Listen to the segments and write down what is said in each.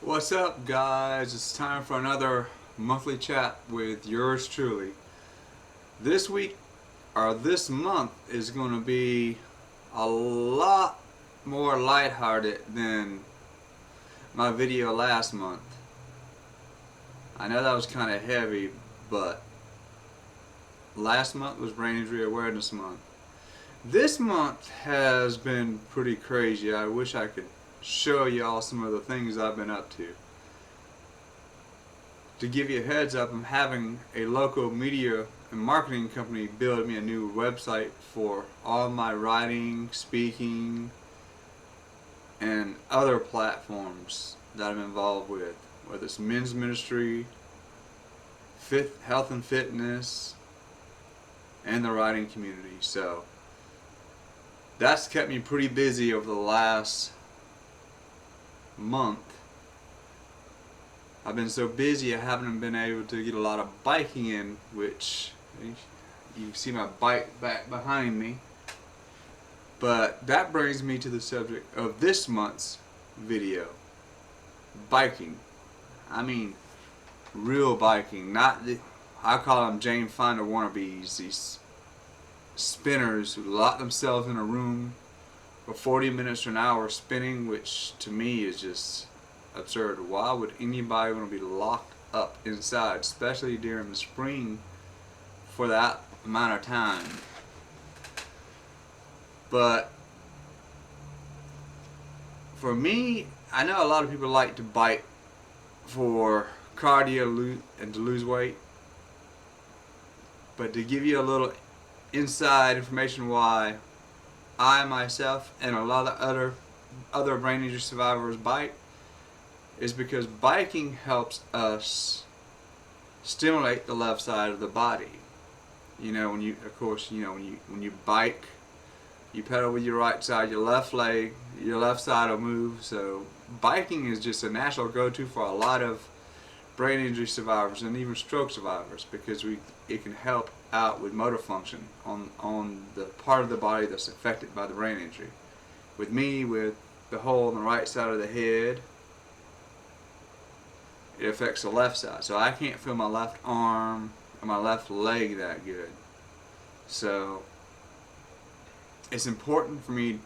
What's up, guys? It's time for another monthly chat with yours truly. This week, or this month, is going to be a lot more lighthearted than my video last month. I know that was kind of heavy, but last month was Brain Injury Awareness Month. This month has been pretty crazy. I wish I could show y'all some of the things I've been up to. To give you a heads up, I'm having a local media and marketing company build me a new website for all my writing, speaking, and other platforms that I'm involved with, whether it's men's ministry, health and fitness, and the writing community. So that's kept me pretty busy over the last month. I've been so busy I haven't been able to get a lot of biking in, which you can see my bike back behind me. But that brings me to the subject of this month's video. Biking. I mean real biking, not the, I call them Jane Fonda wannabes, these spinners who lock themselves in a room for 40 minutes to an hour spinning, which to me is just absurd. Why would anybody want to be locked up inside, especially during the spring, for that amount of time? But for me, I know a lot of people like to bike for cardio and to lose weight, but to give you a little inside information why I myself and a lot of other brain injury survivors bike is because biking helps us stimulate the left side of the body. You know, when you, of course, you know, when you bike, you pedal with your right side, your left leg, your left side will move. So biking is just a natural go-to for a lot of brain injury survivors and even stroke survivors, because it can help out with motor function on the part of the body that's affected by the brain injury. With me, with the hole on the right side of the head, it affects the left side. So I can't feel my left arm or my left leg that good. So it's important for me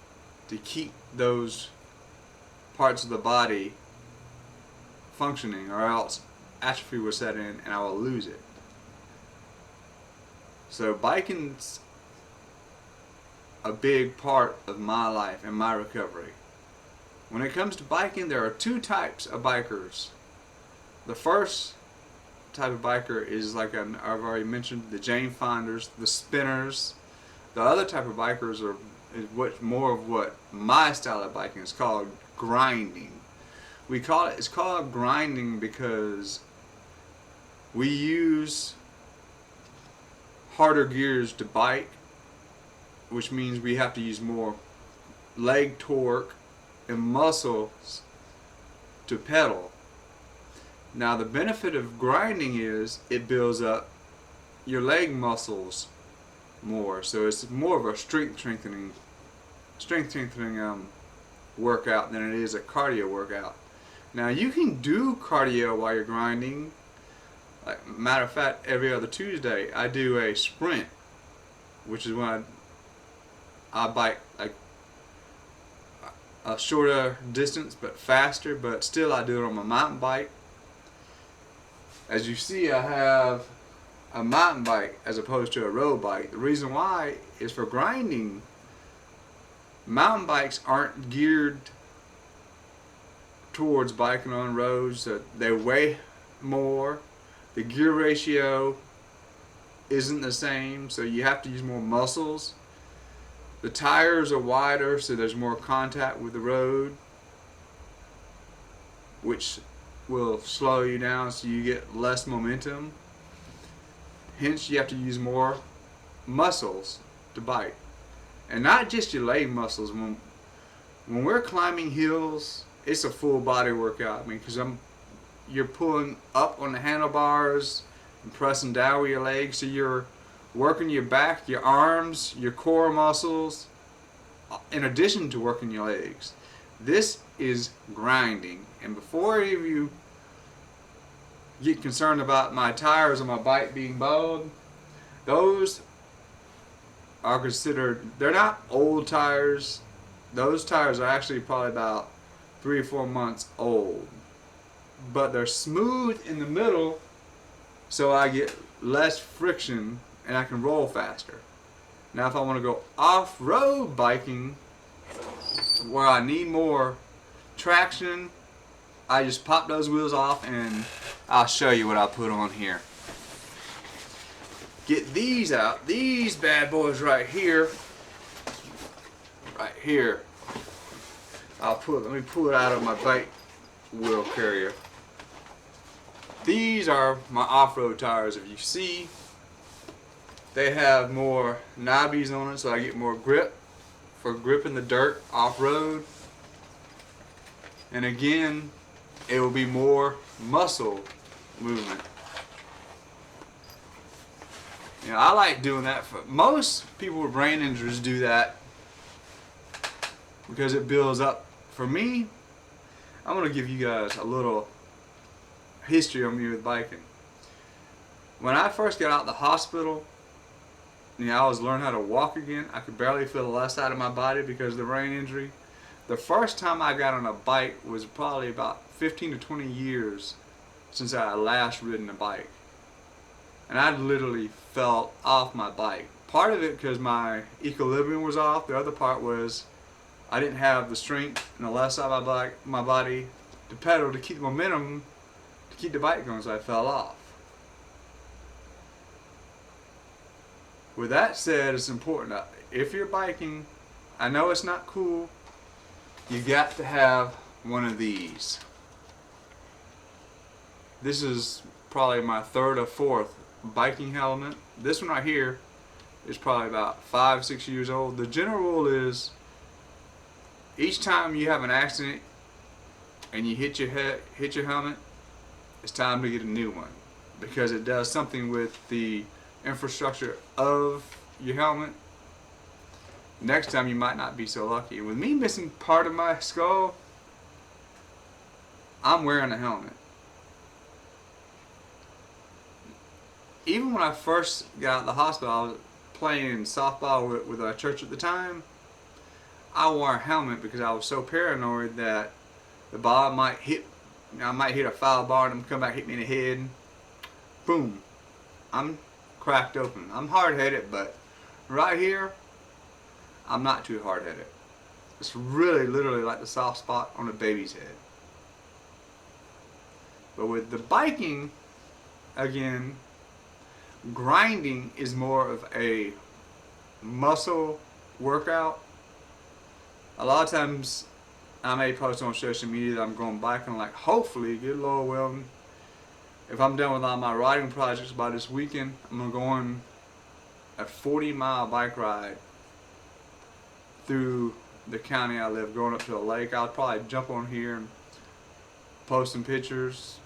to keep those parts of the body functioning, or else atrophy will set in and I will lose it. So biking's a big part of my life and my recovery. When it comes to biking, there are two types of bikers. The first type of biker is, like I've already mentioned, the Jane Fonders, the spinners. The other type of bikers is more of what my style of biking is called grinding. It's called grinding because we use harder gears to bike, which means we have to use more leg torque and muscles to pedal. Now the benefit of grinding is it builds up your leg muscles more, so it's more of a strength strengthening workout than it is a cardio workout. Now you can do cardio while you're grinding. Like, matter of fact, every other Tuesday I do a sprint, which is when I bike like a shorter distance but faster, but still I do it on my mountain bike. As you see, I have a mountain bike as opposed to a road bike. The reason why is for grinding, mountain bikes aren't geared towards biking on roads, so they weigh more. The gear ratio isn't the same, so you have to use more muscles. The tires are wider, so there's more contact with the road, which will slow you down so you get less momentum. Hence, you have to use more muscles to bike. And not just your leg muscles. When we're climbing hills, it's a full body workout. I mean, because you're pulling up on the handlebars and pressing down with your legs, so you're working your back, your arms, your core muscles, in addition to working your legs. This is grinding. And before any of you get concerned about my tires on my bike being bald, those are considered, they're not old tires. Those tires are actually probably about 3 or 4 months old. But they're smooth in the middle, so I get less friction and I can roll faster. Now if I want to go off-road biking where I need more traction, I just pop those wheels off, and I'll show you what I put on here. Get these out. These bad boys right here. Right here. Let me pull it out of my bike wheel carrier. These are my off-road tires. If you see, they have more knobbies on it, so I get more grip for gripping the dirt off-road. And again, it will be more muscle movement. You know, I like doing that. For most people with brain injuries do that because it builds up. For me, I'm going to give you guys a little history on me with biking. When I first got out of the hospital, you know, I was learning how to walk again. I could barely feel the left side of my body because of the brain injury. The first time I got on a bike was probably about 15 to 20 years since I had last ridden a bike. And I literally fell off my bike. Part of it because my equilibrium was off. The other part was I didn't have the strength in the left side of my body to pedal to keep the momentum to keep the bike going, so I fell off. With that said, it's important. If you're biking, I know it's not cool, you got to have one of these. This is probably my third or fourth biking helmet. This one right here is probably about 5-6 years old. The general rule is each time you have an accident and you hit your helmet, it's time to get a new one, because it does something with the infrastructure of your helmet. Next time you might not be so lucky. With me missing part of my skull, I'm wearing a helmet. Even when I first got out of the hospital, I was playing softball with our church at the time. I wore a helmet because I was so paranoid that the ball might hit. I might hit a foul ball and come back hit me in the head. Boom. I'm cracked open. I'm hard-headed, but right here, I'm not too hard-headed. It's really literally like the soft spot on a baby's head. But with the biking, again, grinding is more of a muscle workout. A lot of times I may post on social media that I'm going biking, like hopefully, good Lord willing, if I'm done with all my riding projects by this weekend, I'm going to go on a 40-mile bike ride through the county I live, going up to a lake. I'll probably jump on here and post some pictures.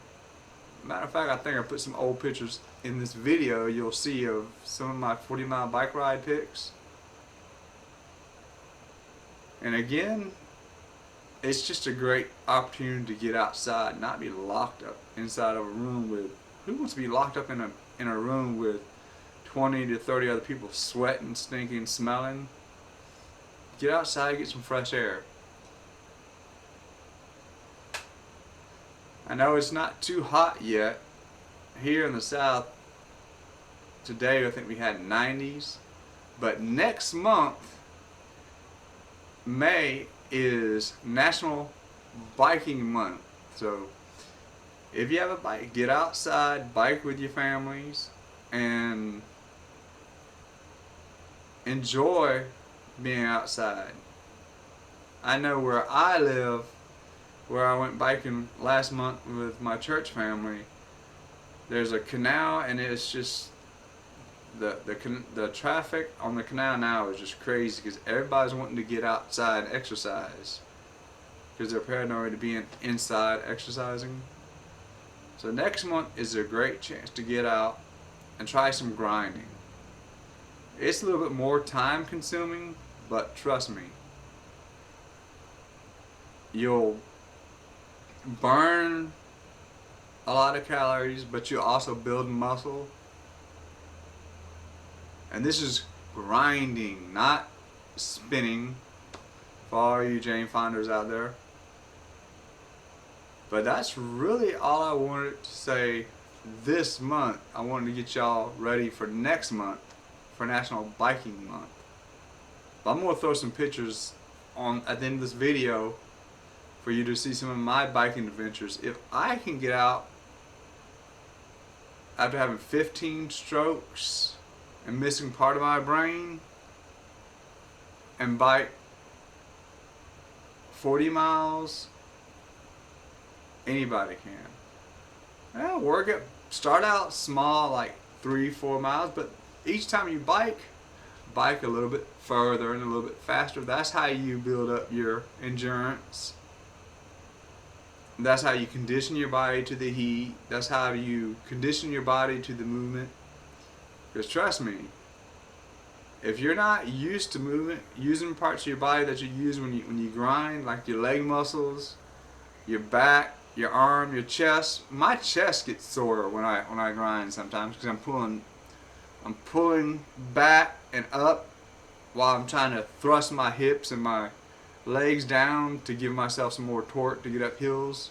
Matter of fact, I think I put some old pictures in this video you'll see of some of my 40-mile bike ride pics. And again, it's just a great opportunity to get outside, not be locked up inside of a room with, who wants to be locked up in a room with 20 to 30 other people sweating, stinking, smelling? Get outside, get some fresh air. I know it's not too hot yet. Here in the south, today I think we had 90s. But next month, May, is National Biking Month. So if you have a bike, get outside, bike with your families, and enjoy being outside. I know where I live, where I went biking last month with my church family, there's a canal, and it's just the traffic on the canal now is just crazy because everybody's wanting to get outside and exercise because they're paranoid of being inside exercising. So next month is a great chance to get out and try some grinding. It's a little bit more time consuming, but trust me, you'll burn a lot of calories, but you also build muscle. And this is grinding, not spinning, for all you Jane Finders out there. But that's really all I wanted to say this month. I wanted to get y'all ready for next month, for National Biking Month. But I'm going to throw some pictures on at the end of this video for you to see some of my biking adventures. If I can get out after having 15 strokes and missing part of my brain and bike 40 miles, anybody can. Yeah, work it. Start out small, like 3-4 miles, but each time you bike a little bit further and a little bit faster. That's how you build up your endurance. That's how you condition your body to the heat. That's how you condition your body to the movement. Because trust me, if you're not used to movement, using parts of your body that you use when you grind, like your leg muscles, your back, your arm, your chest. My chest gets sore when I grind sometimes because I'm pulling back and up while I'm trying to thrust my hips and my legs down to give myself some more torque to get up hills.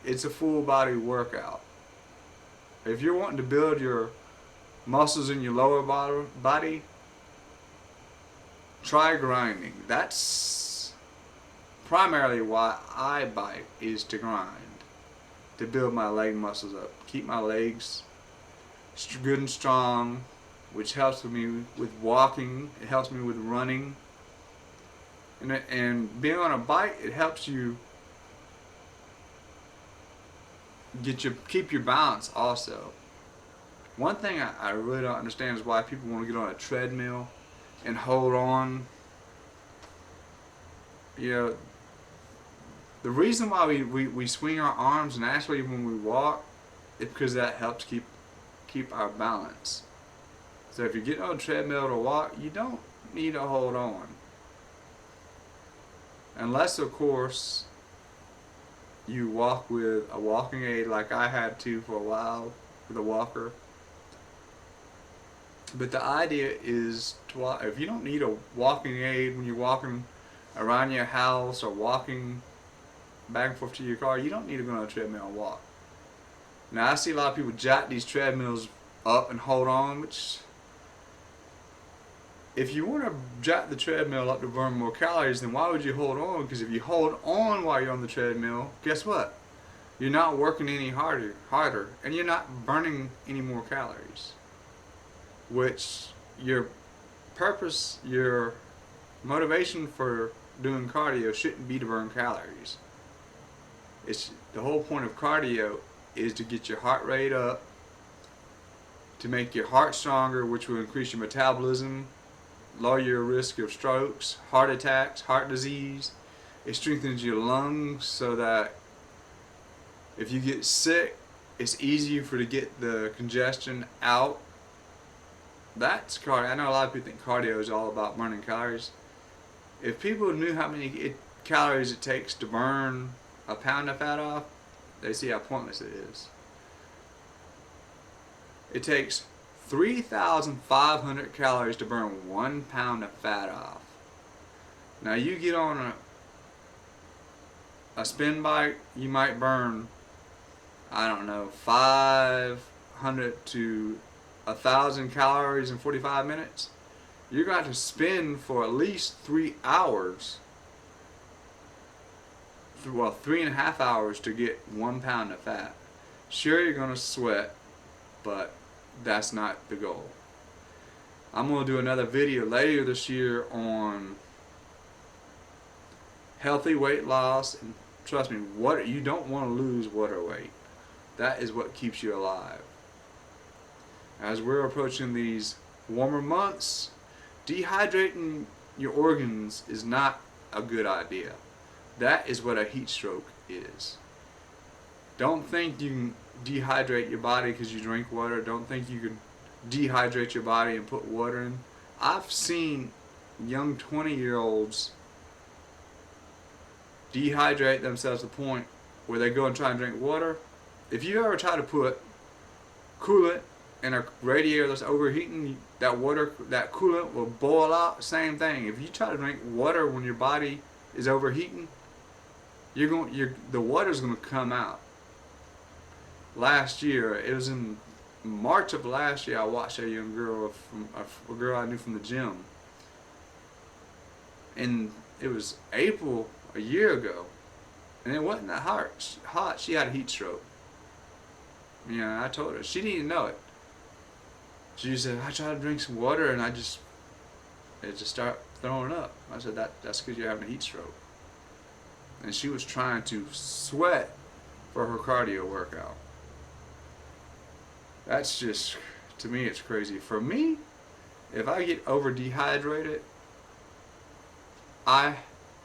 It's a full body workout. If you're wanting to build your muscles in your lower body, try grinding. That's primarily why I bike, is to grind, to build my leg muscles up, keep my legs good and strong, which helps me with walking. It helps me with running, and being on a bike, it helps you keep your balance also. One thing I really don't understand is why people want to get on a treadmill and hold on. You know, the reason why we swing our arms naturally when we walk is because that helps keep our balance. So if you're getting on a treadmill to walk, you don't need to hold on. Unless, of course, you walk with a walking aid like I had to for a while with a walker. But the idea is to walk. If you don't need a walking aid when you're walking around your house or walking back and forth to your car, you don't need to go on a treadmill and walk. Now I see a lot of people jack these treadmills up and hold on, which, if you want to jack the treadmill up to burn more calories, then why would you hold on? Because if you hold on while you're on the treadmill, guess what? You're not working any harder, and you're not burning any more calories. Which your purpose, your motivation for doing cardio shouldn't be to burn calories. It's the whole point of cardio is to get your heart rate up, to make your heart stronger, which will increase your metabolism, lower your risk of strokes, heart attacks, heart disease. It strengthens your lungs so that if you get sick, it's easier for to get the congestion out. That's cardio. I know a lot of people think cardio is all about burning calories. If people knew how many calories it takes to burn a pound of fat off, they see how pointless it is. It takes 3,500 calories to burn 1 pound of fat off. Now you get on a spin bike, you might burn, I don't know, 500 to 1,000 calories in 45 minutes. You're going to spin for at least 3 hours. Well, 3.5 hours to get 1 pound of fat. Sure, you're going to sweat, but that's not the goal. I'm going to do another video later this year on healthy weight loss, and trust me, you don't want to lose water weight. That is what keeps you alive. As we're approaching these warmer months, dehydrating your organs is not a good idea. That is what a heat stroke is. Don't think you can dehydrate your body because you drink water. Don't think you can dehydrate your body and put water in. I've seen young 20-year-olds dehydrate themselves to the point where they go and try and drink water. If you ever try to put coolant in a radiator that's overheating, that water, that coolant will boil out. Same thing. If you try to drink water when your body is overheating, the water's going to come out. Last year, it was in March of last year, I watched a young girl, a girl I knew from the gym, and it was April a year ago, and it wasn't that hot. She had a heat stroke. You know, I told her, she didn't know it. She said, I tried to drink some water and it just started throwing up. I said, that's because you're having a heat stroke. And she was trying to sweat for her cardio workout. That's just, to me, it's crazy. For me, if I get over dehydrated, I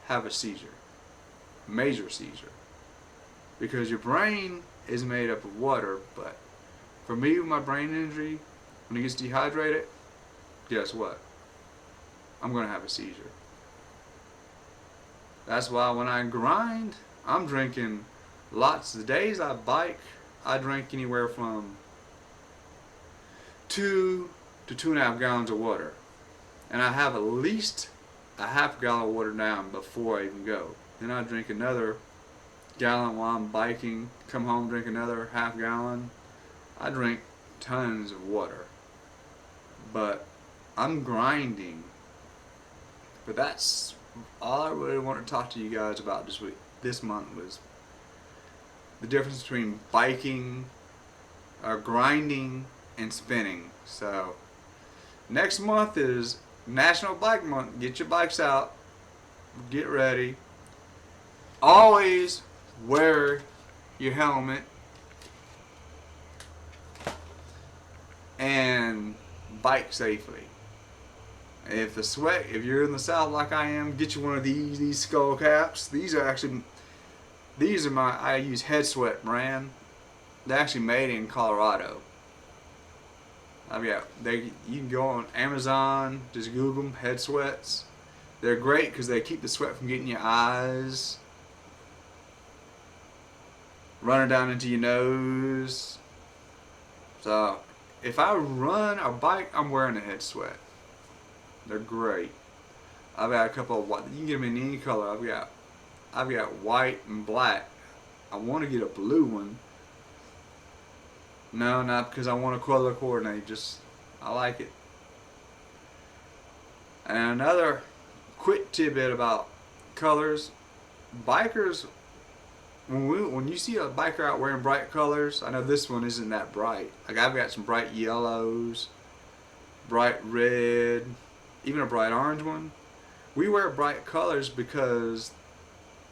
have a seizure. Major seizure. Because your brain is made up of water, but for me with my brain injury, when it gets dehydrated, guess what? I'm going to have a seizure. That's why when I grind, I'm drinking lots. The days I bike, I drink anywhere from 2 to 2.5 gallons of water. And I have at least a half gallon of water down before I even go. Then I drink another gallon while I'm biking, come home, drink another half gallon. I drink tons of water. But I'm grinding. But that's all I really want to talk to you guys about this month was the difference between biking, grinding, and spinning. So next month is National Bike Month. Get your bikes out. Get ready. Always wear your helmet and bike safely. If you're in the South like I am, get you one of these skull caps. These are I use Head Sweat brand. They're actually made in Colorado. You can go on Amazon, just Google them, Head Sweats. They're great because they keep the sweat from getting your eyes, running down into your nose. So if I run or bike, I'm wearing a Head Sweat. They're great. I've got a couple of white. You can get them in any color. I've got white and black. I want to get a blue one. No, not because I want to color coordinate. Just I like it. And another quick tidbit about colors: bikers. When you see a biker out wearing bright colors, I know this one isn't that bright. Like I've got some bright yellows, bright red, even a bright orange one. We wear bright colors because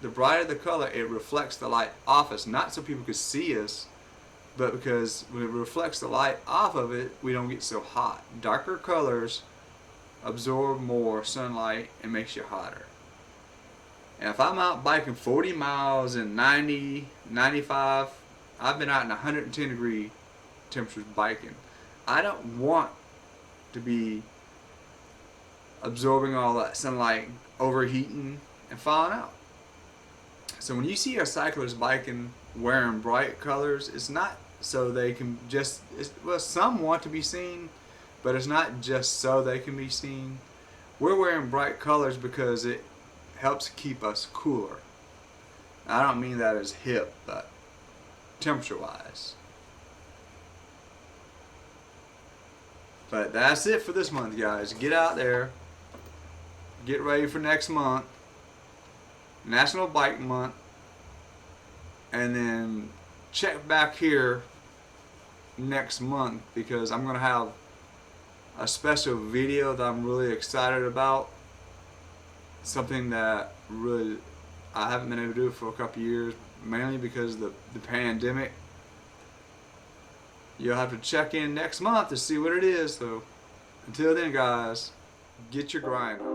the brighter the color, it reflects the light off us. Not so people could see us, but because when it reflects the light off of it, we don't get so hot. Darker colors absorb more sunlight and makes you hotter. And if I'm out biking 40 miles in 90, 95, I've been out in 110 degree temperatures biking. I don't want to be absorbing all that sunlight, overheating, and falling out. So when you see a cyclist biking wearing bright colors, it's not so they can some want to be seen, but it's not just so they can be seen. We're wearing bright colors because it helps keep us cooler. I don't mean that as hip, but temperature wise. But that's it for this month, guys. Get out there. Get ready for next month. National Bike Month. And then check back here next month because I'm going to have a special video that I'm really excited about. Something that really I haven't been able to do for a couple years, mainly because of the pandemic. You'll have to check in next month to see what it is. So until then, guys, get your grind on.